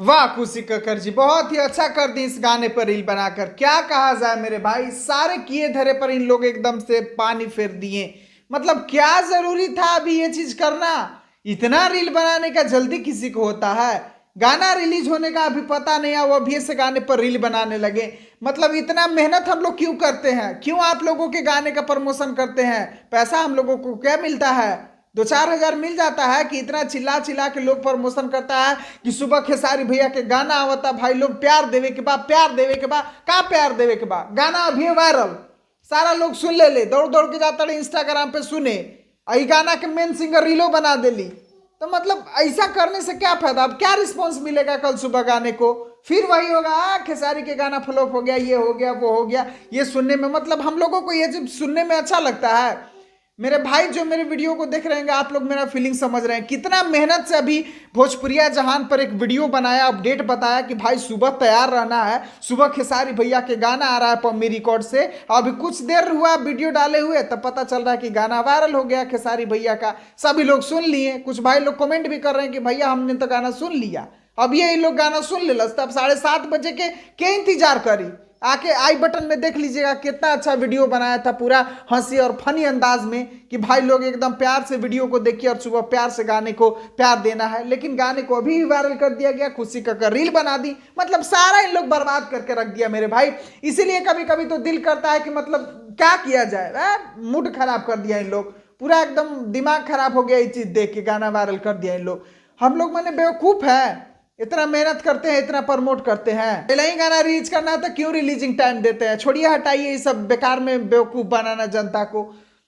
वाह खुशी कक्कर जी, बहुत ही अच्छा कर दी इस गाने पर रील बनाकर। क्या कहा जाए मेरे भाई, सारे किए धरे पर इन लोग एकदम से पानी फेर दिए। मतलब क्या जरूरी था अभी ये चीज करना? इतना रील बनाने का जल्दी किसी को होता है? गाना रिलीज होने का अभी पता नहीं है, वो अभी से गाने पर रील बनाने लगे। मतलब इतना मेहनत हम लोग क्यों करते हैं? क्यों आप लोगों के गाने का प्रमोशन करते हैं? पैसा हम लोगों को क्या मिलता है? 2-4 हजार मिल जाता है कि इतना चिल्ला चिल्ला के लोग प्रमोशन करता है कि सुबह खेसारी भैया के गाना आवता, भाई लोग प्यार देवे के बाद, प्यार देवे के बाद का प्यार देवे के बाद गाना अभी वायरल, सारा लोग सुन ले दौड़ दौड़ के जाता रहे इंस्टाग्राम पे सुने, आई गाना के मेन सिंगर रीलो बना देली। तो मतलब ऐसा करने से क्या फायदा? अब क्या रिस्पॉन्स मिलेगा कल सुबह गाने को? फिर वही होगा, खेसारी के गाना फ्लॉप हो गया, ये हो गया, वो हो गया। ये सुनने में मतलब हम लोगों को ये जब सुनने में अच्छा लगता है? मेरे भाई जो मेरे वीडियो को देख रहे हैं, आप लोग मेरा फीलिंग समझ रहे हैं, कितना मेहनत से अभी भोजपुरिया जहान पर एक वीडियो बनाया, अपडेट बताया कि भाई सुबह तैयार रहना है, सुबह खेसारी भैया के गाना आ रहा है पम्मी रिकॉर्ड से। अभी कुछ देर हुआ वीडियो डाले हुए, तब पता चल रहा है कि गाना वायरल हो गया खेसारी भैया का। सभी लोग सुन लिए, कुछ भाई लोग कमेंट भी कर रहे हैं कि भैया हमने तो गाना सुन लिया। अब ये लोग गाना सुन ले, तब 7:30 बजे के इंतजार करी? आके आई बटन में देख लीजिएगा, कितना अच्छा वीडियो बनाया था, पूरा हंसी और फनी अंदाज में कि भाई लोग एकदम प्यार से वीडियो को देखिए और सुबह प्यार से गाने को प्यार देना है। लेकिन गाने को अभी भी वायरल कर दिया गया, खुशी का रील बना दी। मतलब सारा इन लोग बर्बाद करके रख दिया मेरे भाई। इसीलिए कभी कभी तो दिल करता है कि मतलब क्या किया जाए, मूड खराब कर दिया इन लोग, पूरा एकदम दिमाग खराब हो गया ये चीज देख के, गाना वायरल कर दिया इन लोग। हम लोग मैंने बेवकूफ है? इतना मेहनत करते हैं, इतना प्रमोट करते हैं, पहले ही गाना रिलीज करना है तो क्यों रिलीजिंग टाइम देते हैं? छोड़िए, हटाइए ये सब बेकार में बेवकूफ बनाना जनता को।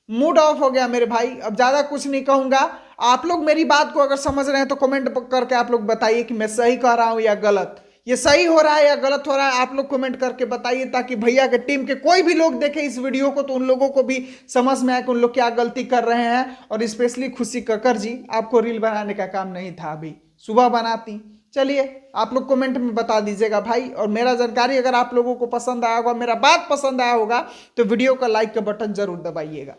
मूड ऑफ हो गया मेरे भाई, अब ज्यादा कुछ नहीं कहूंगा। आप लोग मेरी बात को अगर समझ रहे हैं तो कमेंट करके आप लोग बताइए कि मैं सही कह रहा हूं या गलत, ये सही हो रहा है या गलत हो रहा है। आप लोग कमेंट करके बताइए, ताकि भैया के टीम के कोई भी लोग देखे इस वीडियो को तो उन लोगों को भी समझ में आए कि उन लोग क्या गलती कर रहे हैं। और स्पेशली खुशी कक्कर जी, आपको रील बनाने का काम नहीं था, अभी सुबह बनाती। चलिए, आप लोग कमेंट में बता दीजिएगा भाई। और मेरा जानकारी अगर आप लोगों को पसंद आया होगा, मेरा बात पसंद आया होगा, तो वीडियो का लाइक का बटन जरूर दबाइएगा।